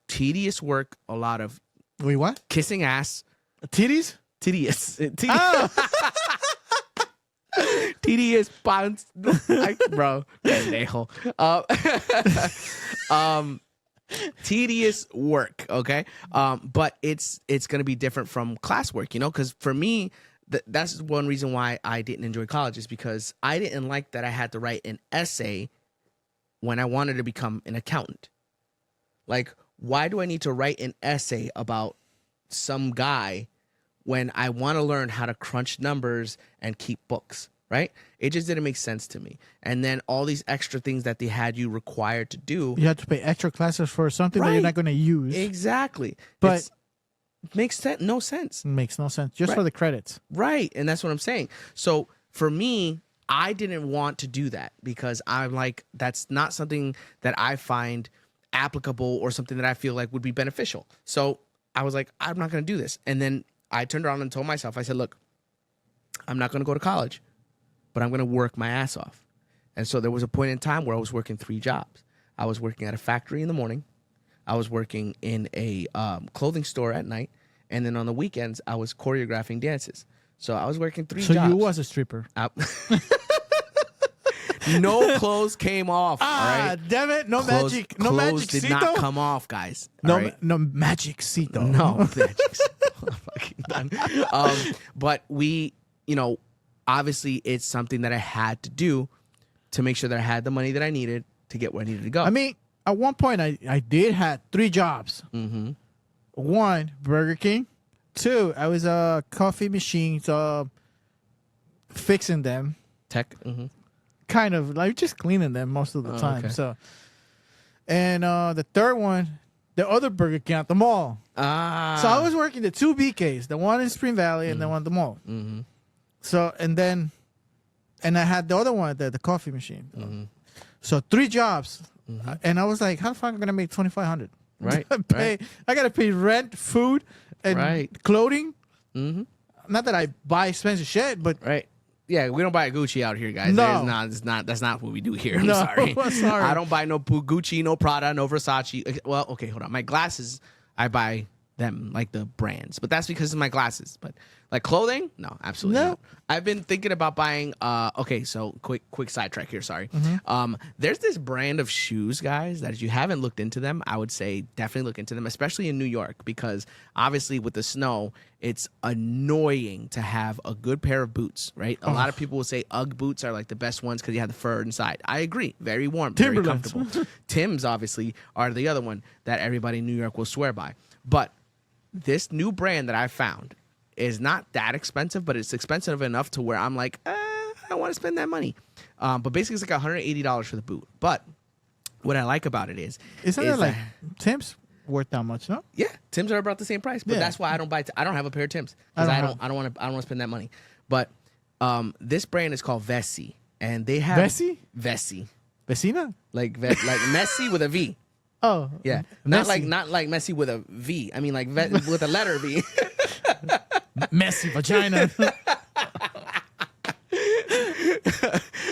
tedious work, a lot of Wait, what? kissing ass. Titties? Tedious. Oh. Tedious pants. Bro. Pendejo. Tedious work, okay? But it's going to be different from classwork, because for me, that's one reason why I didn't enjoy college, is because I didn't like that I had to write an essay when I wanted to become an accountant. Like, why do I need to write an essay about some guy when I want to learn how to crunch numbers and keep books, right? It just didn't make sense to me. And then all these extra things that they had you required to do. You have to pay extra classes for something that you're not going to use. Exactly. But it makes no sense. It makes no sense. Just for the credits. Right. And that's what I'm saying. So for me, I didn't want to do that because I'm like, that's not something that I find applicable or something that I feel like would be beneficial. So I was like, I'm not going to do this. And then I turned around and told myself, I said, look, I'm not going to go to college, but I'm going to work my ass off. And so there was a point in time where I was working 3 jobs. I was working at a factory in the morning. I was working in a clothing store at night. And then on the weekends, I was choreographing dances. So I was working 3 jobs. So you was a stripper. No clothes came off. All right? Damn it. No clothes, magic. No clothes magic. did not come off, guys. No, right? no magic-cito. No magic. Fucking done. But we, obviously it's something that I had to do to make sure that I had the money that I needed to get where I needed to go. I mean, at one point, I did have 3 jobs. Mm-hmm. 1, Burger King. 2, I was coffee machines, fixing them. Tech. Mm-hmm. Kind of like just cleaning them most of the time. Okay. So, and the 3rd one, the other Burger King at the mall. So I was working the 2 BKs, the one in Spring Valley and the one at the mall. Mm-hmm. So and I had the other one, the coffee machine. Mm-hmm. So 3 jobs, Mm-hmm. and I was like, how the fuck am I gonna make $2,500? Right. I gotta pay rent, food, and clothing. Mm-hmm. Not that I buy expensive shit, but right. Yeah, we don't buy Gucci out here, guys. No. That's not what we do here. I'm No, sorry. sorry. I don't buy no Gucci, no Prada, no Versace. Well, okay, hold on. My glasses, I buy them, like the brands, but that's because of my glasses. But like clothing, no, absolutely not. I've been thinking about buying. Okay, so quick sidetrack here. Sorry. Mm-hmm. There's this brand of shoes, guys, that if you haven't looked into them, I would say definitely look into them, especially in New York, because obviously with the snow, it's annoying to have a good pair of boots, right? A lot of people will say UGG boots are like the best ones because you have the fur inside. I agree. Very warm, very comfortable. Tim's obviously are the other one that everybody in New York will swear by. But this new brand that I found is not that expensive, but it's expensive enough to where I'm like, I don't want to spend that money. But basically, it's like $180 for the boot. But what I like about it is isn't it like Tim's worth that much? No. Yeah, Tim's are about the same price. But that's why I don't buy. I don't have a pair of Tim's because I don't want to spend that money. But this brand is called Vessi, and they have Vessi, Vecina, like Messi with a V. Oh, yeah, not like Messi with a V. I mean like with a letter V. Messy vagina.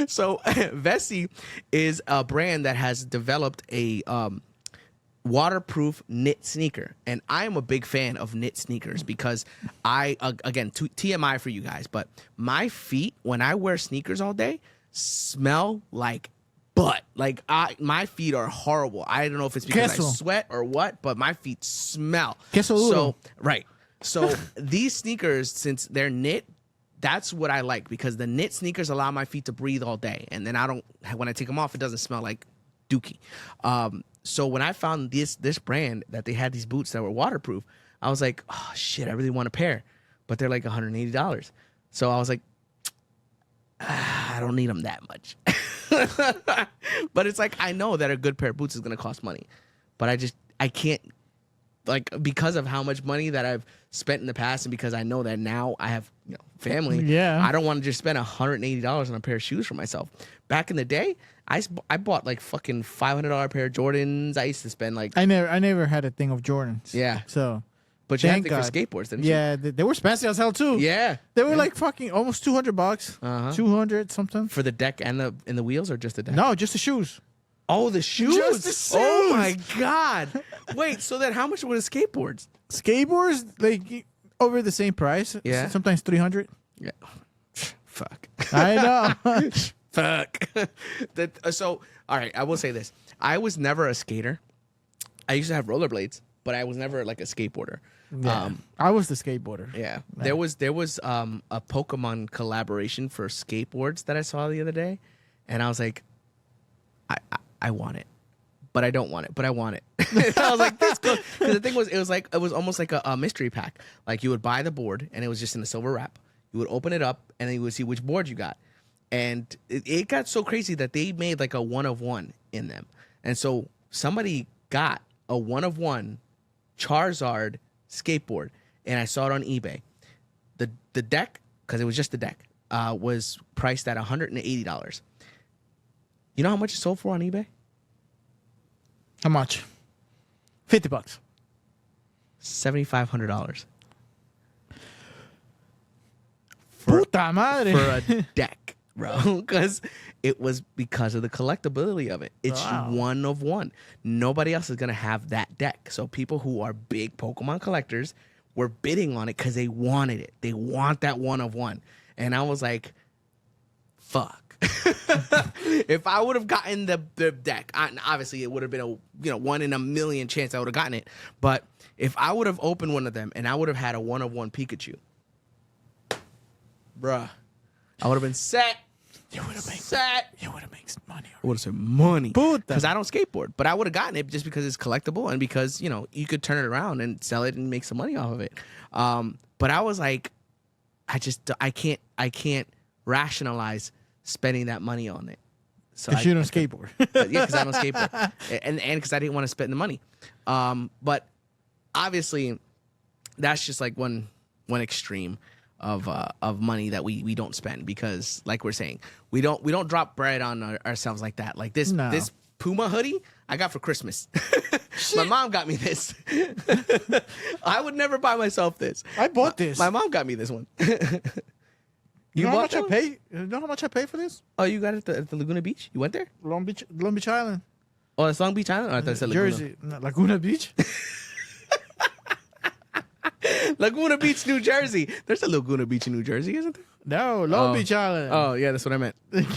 So Vessi is a brand that has developed a waterproof knit sneaker, and I am a big fan of knit sneakers because I again TMI for you guys, but my feet when I wear sneakers all day smell like butt. Like my feet are horrible. I don't know if it's because I sweat or what, but my feet smell. So right. So these sneakers, since they're knit, that's what I like because the knit sneakers allow my feet to breathe all day, and then when I take them off, it doesn't smell like dookie. So when I found this brand that they had these boots that were waterproof, I was like, oh shit, I really want a pair, but they're like $180. So I was like, I don't need them that much. But it's like, I know that a good pair of boots is going to cost money, but I can't, like, because of how much money that I've spent in the past, and because I know that now I have, family. Yeah. I don't want to just spend $180 on a pair of shoes for myself. Back in the day, I bought like fucking $500 pair of Jordans. I used to spend like, I never had a thing of Jordans. Yeah. So, but you had thank to for God. skateboards, didn't you? Yeah, they were expensive as hell too. Yeah. They were like fucking almost $200, Uh-huh. 200 something. For the deck and the wheels, or just the deck? No, just the shoes. Oh, the shoes. Just the shoes. Oh my God. Wait, so then how much were the skateboards? Skateboards, like over the same price. Yeah. Sometimes 300. Yeah. Fuck. I know. Fuck. So, all right, I will say this. I was never a skater. I used to have rollerblades, but I was never like a skateboarder. Yeah. I was the skateboarder. Yeah. There was a Pokemon collaboration for skateboards that I saw the other day, and I was like, I want it, but I don't want it, but I want it. I was like, this cool. Because the thing was, it was almost like a mystery pack. Like, you would buy the board, and it was just in a silver wrap. You would open it up, and then you would see which board you got. And it got so crazy that they made like a 1-of-1 in them. And so somebody got a 1-of-1 Charizard skateboard, and I saw it on eBay. The deck, because it was just the deck, was priced at $180. You know how much it sold for on eBay? How much? $50. $7,500. Puta madre. For a deck, bro. Because it was because of the collectability of it. It's Wow. 1-of-1. Nobody else is going to have that deck. So people who are big Pokemon collectors were bidding on it because they wanted it. They want that 1-of-1. And I was like, fuck. If I would have gotten the deck, obviously it would have been a 1 in a million chance I would have gotten it. But if I would have opened one of them and I would have had a 1-of-1 Pikachu, bruh, I would have been set. You would have made set. You would have made some money. I would have said money. Puta. Because I don't skateboard. But I would have gotten it just because it's collectible and because, you could turn it around and sell it and make some money off of it. But I was like, I can't rationalize spending that money on it. So Because you don't skateboard. yeah, because I don't skateboard. And because I didn't want to spend the money. But obviously, that's just like one extreme of money that we don't spend, because like we're saying, we don't drop bread on ourselves like that. Like this No. this Puma hoodie I got for Christmas. My mom got me this. I would never buy myself this. I bought this. My mom got me this one. You know how bought much I one? pay? You know how much I pay for this? Oh, you got it at the Laguna Beach? You went there? Long Beach Island. Oh, it's Long Beach Island? Or I thought it said Laguna. Jersey. No, Laguna Beach. Laguna Beach, New Jersey. There's a Laguna Beach in New Jersey, isn't there? No, Long Oh. Beach Island. Oh, yeah, that's what I meant.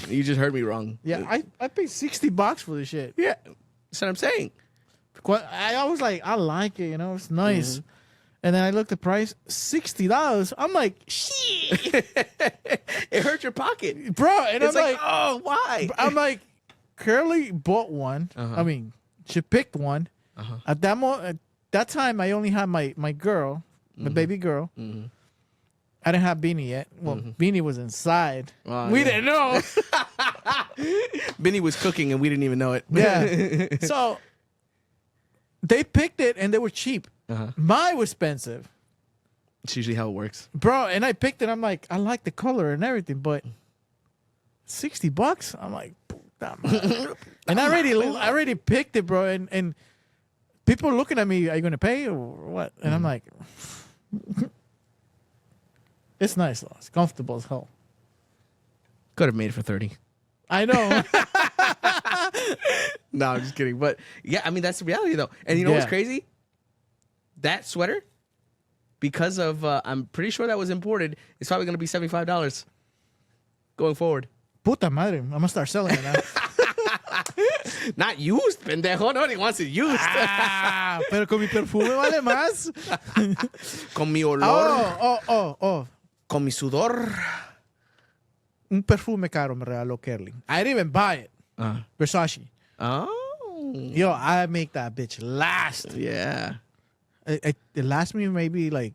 You just heard me wrong. Yeah, I paid $60 for this shit. Yeah, that's what I'm saying. I was like, I like it, it's nice. Mm-hmm. And then I looked at the price, $60. I'm like, shit, It hurt your pocket. bro. And It's I'm like, like, oh, why? I'm like, Curly bought one. Uh-huh. I mean, she picked one. Uh-huh. At that time, I only had my girl, my baby girl. Mhm. I didn't have Beanie yet. Well, Beanie was inside. Oh, We yeah. didn't know. Benny was cooking and we didn't even know it. Yeah. So they picked it and they were cheap. Uh-huh. Mine was expensive. It's usually how it works. Bro, and I picked it. I'm like, I like the color and everything, but $60? I'm like, puta madre. And I already picked it, bro. And people are looking at me, are you going to pay or what? And I'm like, it's nice, though. It's comfortable as hell. Could have made it for 30. I know. No, I'm just kidding. But yeah, I mean, that's the reality, though. And you know what's Yeah. crazy? That sweater, because of, I'm pretty sure that was imported, it's probably going to be $75 going forward. Puta madre. I'm going to start selling it now. Not used, pendejo. Nobody wants it used. Pero con mi perfume vale más. Con mi olor, Oh. con mi sudor. Un perfume caro me regaló Kerly. I didn't even buy it. Versace. Oh. Yo, I make that bitch last. Yeah. It lasts me maybe like,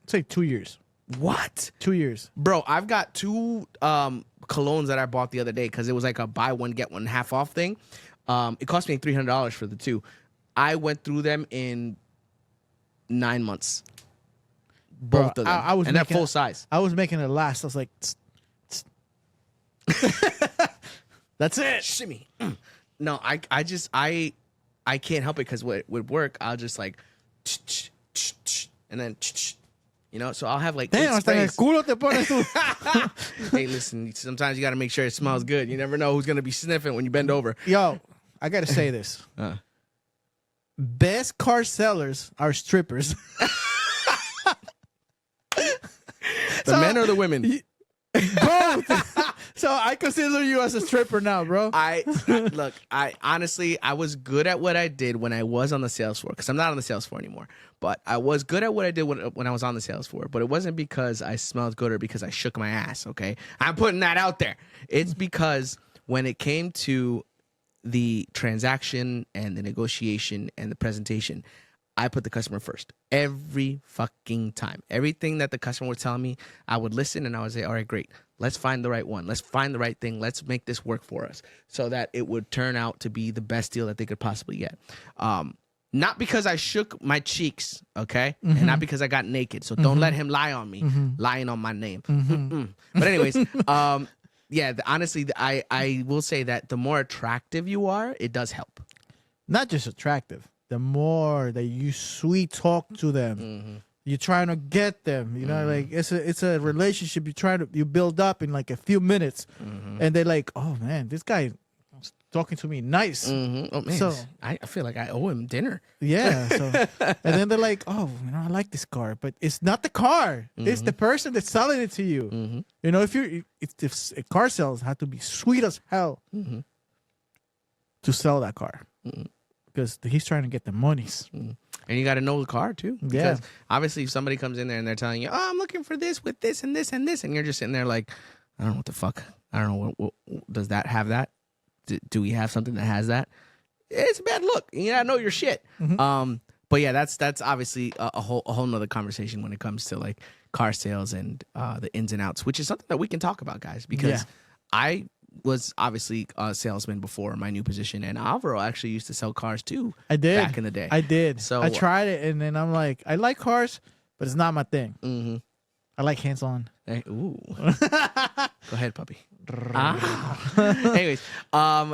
say 2 years. What? 2 years. Bro, I've got 2 colognes that I bought the other day because it was like a buy one, get one half off thing. It cost me $300 for the 2. I went through them in 9 months. Both of them. I was and they're full size. I was making it last. I was like, that's it. Shimmy. No, I can't help it because with work, I'll just like, and then, so I'll have like Damn, hasta en el culo te pones tú. Hey, listen, sometimes you got to make sure it smells good. You never know who's going to be sniffing when you bend over. Yo, I got to say this. Best car sellers are strippers. The men or the women? Both. So I consider you as a stripper now, bro. Look, I honestly, I was good at what I did when I was on the sales floor, because I'm not on the sales floor anymore. But I was good at what I did when I was on the sales floor. But it wasn't because I smelled good or because I shook my ass, okay? I'm putting that out there. It's because when it came to the transaction and the negotiation and the presentation, I put the customer first every fucking time. Everything that the customer was telling me, I would listen and I would say, all right, great. Let's find the right one. Let's find the right thing. Let's make this work for us so that it would turn out to be the best deal that they could possibly get. Not because I shook my cheeks, okay? Mm-hmm. And not because I got naked. So don't let him lie on me, lying on my name. But anyways, honestly, I will say that the more attractive you are, it does help. Not just attractive. The more that you sweet talk to them, you're trying to get them. You know, like it's a relationship you build up in like a few minutes, and they're like, oh man, this guy is talking to me nice. Oh man, so I feel like I owe him dinner. Yeah. So and then they're like, oh, I like this car, but it's not the car. It's the person that's selling it to you. You know, if a car sales have to be sweet as hell to sell that car. Because he's trying to get the monies. And you got to know the car, too. Because obviously, if somebody comes in there and they're telling you, oh, I'm looking for this with this and this and this, and you're just sitting there like, I don't know what the fuck. I don't know. What does that have that? Do we have something that has that? It's a bad look. You got to know your shit. But yeah, that's obviously a whole nother conversation when it comes to like car sales and the ins and outs, which is something that we can talk about, guys, because I was obviously a salesman before my new position, and Alvaro actually used to sell cars too. I did back in the day. I did. So I tried it, and then I'm like, I like cars, but it's not my thing. I like hands-on. Hey, ooh. Go ahead, puppy. Anyways,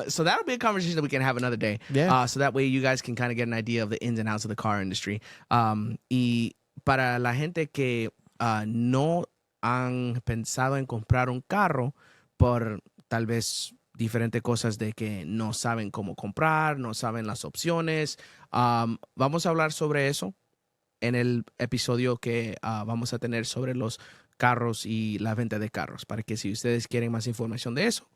so that'll be a conversation that we can have another day. Yeah. So that way you guys can kind of get an idea of the ins and outs of the car industry. Y para la gente que no han pensado en comprar un carro por tal vez diferentes cosas de que no saben cómo comprar, no saben las opciones. Vamos a hablar sobre eso en el episodio que vamos a tener sobre los carros y la venta de carros, para que si ustedes quieren más información de eso,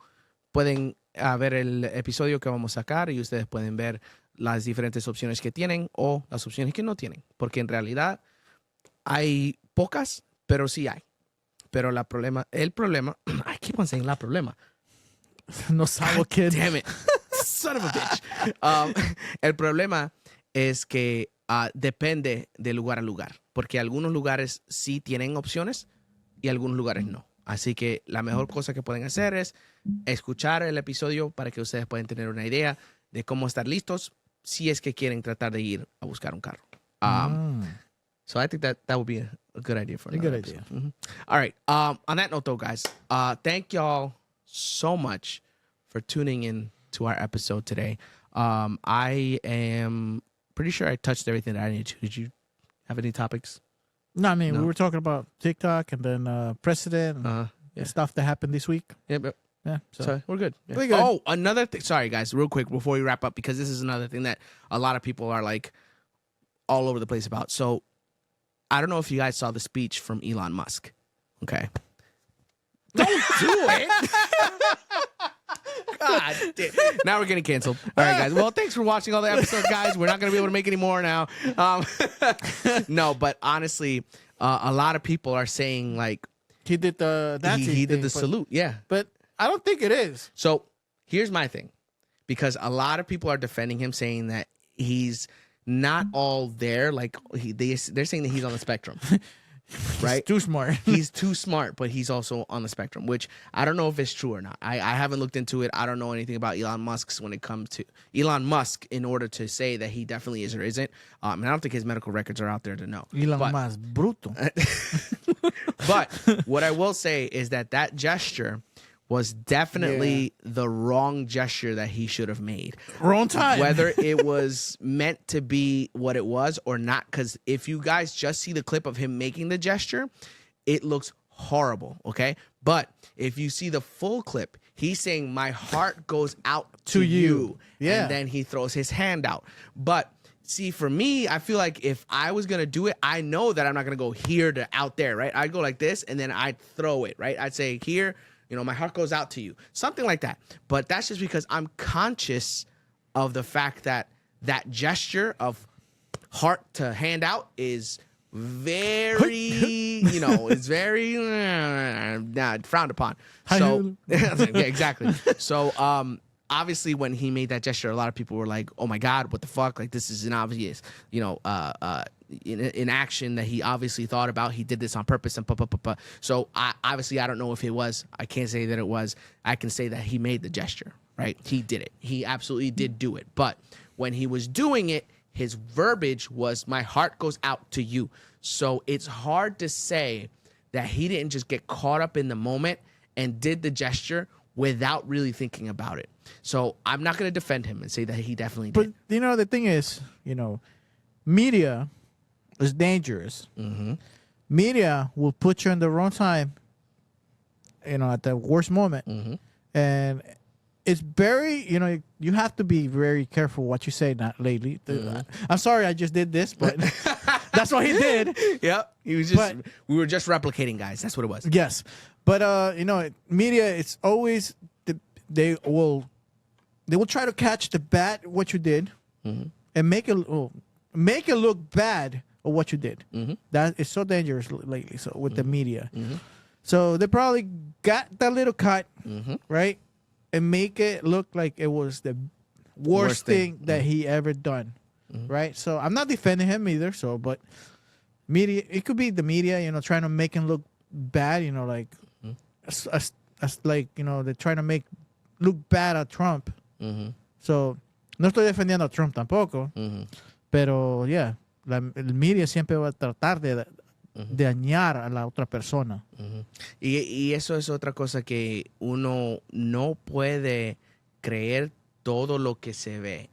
pueden ver el episodio que vamos a sacar y ustedes pueden ver las diferentes opciones que tienen o las opciones que no tienen, porque en realidad hay pocas, pero sí hay. Pero el problema, I keep on saying la problema. No sabo, kid. Damn it. Son of a bitch. El problema es que depende de lugar a lugar, porque algunos lugares sí tienen opciones y algunos lugares no. Así que la mejor cosa que pueden hacer es escuchar el episodio para que ustedes puedan tener una idea de cómo estar listos si es que quieren tratar de ir a buscar un carro. So I think that would be a good idea for another episode. All right. On that note, though, guys, thank y'all so much for tuning in to our episode today. I am pretty sure I touched everything that I needed to. Did you have any topics? No, I mean, we were talking about TikTok and then precedent and stuff that happened this week. Yeah, so we're good. Yeah. We're good. Oh, another thing. Sorry, guys, real quick before we wrap up, because this is another thing that a lot of people are like all over the place about. So I don't know if you guys saw the speech from Elon Musk. Okay. Don't do it. God damn. Now we're getting canceled. All right, guys. Well, thanks for watching all the episodes, guys. We're not going to be able to make any more now. No, but honestly, a lot of people are saying like he did the he did the salute. Yeah. But I don't think it is. So here's my thing, because a lot of people are defending him, saying that he's not all there. Like they're saying that he's on the spectrum, right? He's too smart. He's too smart, but he's also on the spectrum, which I don't know if it's true or not. I haven't looked into it. I don't know anything about Elon Musk when it comes to Elon Musk in order to say that he definitely is or isn't. And I don't think his medical records are out there to know. Elon Musk, bruto. But what I will say is that gesture was definitely the wrong gesture that he should have made. Wrong time. Whether it was meant to be what it was or not, because if you guys just see the clip of him making the gesture, it looks horrible, okay? But if you see the full clip, he's saying, my heart goes out to you. Yeah. And then he throws his hand out. But see, for me, I feel like if I was going to do it, I know that I'm not going to go here to out there, right? I'd go like this, and then I'd throw it, right? I'd say here, my heart goes out to you. Something like that. But that's just because I'm conscious of the fact that gesture of heart to hand out is very, it's very frowned upon. So, yeah, exactly. So, obviously, when he made that gesture, a lot of people were like, oh my God, what the fuck? Like, this is an obvious, in action that he obviously thought about. He did this on purpose and So obviously, I don't know if it was. I can't say that it was. I can say that he made the gesture, right? He did it. He absolutely did do it. But when he was doing it, his verbiage was, my heart goes out to you. So it's hard to say that he didn't just get caught up in the moment and did the gesture without really thinking about it. So I'm not going to defend him and say that he definitely did. But, the thing is, media is dangerous. Mm-hmm. Media will put you in the wrong time, at the worst moment. Mm-hmm. And it's very, you have to be very careful what you say not lately. Mm-hmm. I'm sorry I just did this, but that's what he did. Yep. We were just replicating, guys. That's what it was. Yes. But, media, it's always, they will try to catch the bad, what you did, mm-hmm. and make it look bad of what you did. Mm-hmm. That is so dangerous lately. So with the media, mm-hmm. so they probably got that little cut, mm-hmm. right, and make it look like it was the worst thing that he ever done, mm-hmm. right? So I'm not defending him either. So, but media, it could be the media, trying to make him look bad, like, mm-hmm. as like, they're trying to make look bad at Trump. Mm-hmm. So, no estoy defendiendo a Trump tampoco, mm-hmm. pero el media siempre va a tratar de dañar a la otra persona. Uh-huh. Y eso es otra cosa que uno no puede creer todo lo que se ve.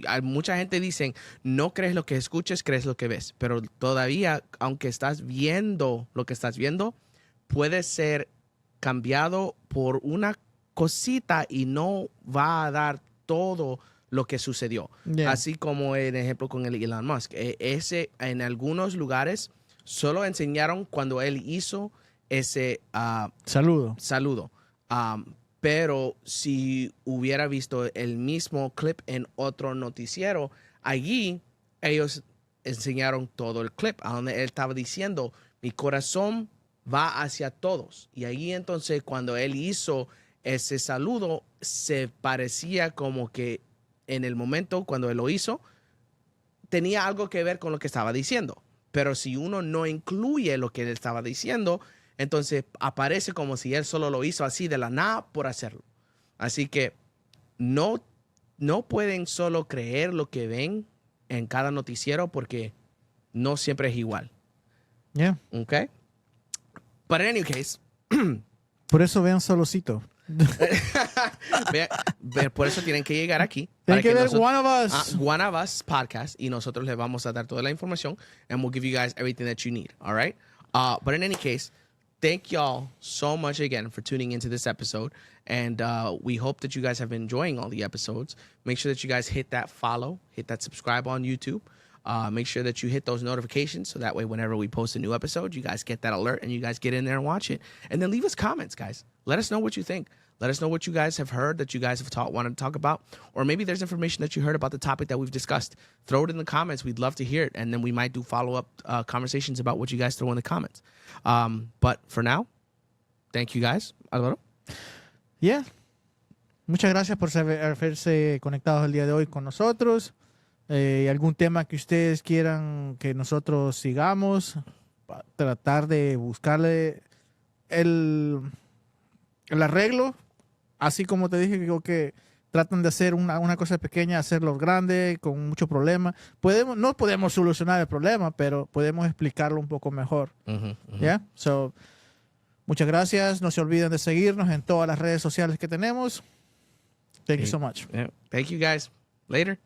Hay mucha gente dicen, no crees lo que escuches, crees lo que ves. Pero todavía, aunque estás viendo lo que estás viendo, puede ser cambiado por una cosita y no va a dar todo lo que sucedió. Yeah. Así como el ejemplo con el Elon Musk. Ese, en algunos lugares, solo enseñaron cuando él hizo ese saludo. Pero si hubiera visto el mismo clip en otro noticiero, allí ellos enseñaron todo el clip, a donde él estaba diciendo, mi corazón va hacia todos. Y allí entonces cuando él hizo ese saludo, se parecía como que en el momento cuando él lo hizo, tenía algo que ver con lo que estaba diciendo. Pero si uno no incluye lo que él estaba diciendo, entonces aparece como si él solo lo hizo así de la nada por hacerlo. Así que no pueden solo creer lo que ven en cada noticiero porque no siempre es igual. Yeah. Okay? But in any case... Por eso vean Solocito. Por eso tienen que llegar aquí. Tienen que ver One of Us. One of Us podcast. Y nosotros les vamos a dar toda la información. And we'll give you guys everything that you need. All right? But in any case, thank y'all so much again for tuning into this episode. And we hope that you guys have been enjoying all the episodes. Make sure that you guys hit that follow, hit that subscribe on YouTube. Make sure that you hit those notifications so that way whenever we post a new episode, you guys get that alert and you guys get in there and watch it. And then leave us comments, guys. Let us know what you think. Let us know what you guys have heard that you guys have wanted to talk about. Or maybe there's information that you heard about the topic that we've discussed. Throw it in the comments. We'd love to hear it. And then we might do follow-up conversations about what you guys throw in the comments. But for now, thank you guys. Alvaro? Yeah. Muchas gracias por haberse conectado el día de hoy con nosotros. algún tema que ustedes quieran que nosotros sigamos, tratar de buscarle el arreglo, así como te dije, creo que tratan de hacer una cosa pequeña, hacerlo grande, con mucho problema. No podemos solucionar el problema, pero podemos explicarlo un poco mejor. ¿Ya? So, muchas gracias. No se olviden de seguirnos en todas las redes sociales que tenemos. Thank you so much. Thank you, guys. Later.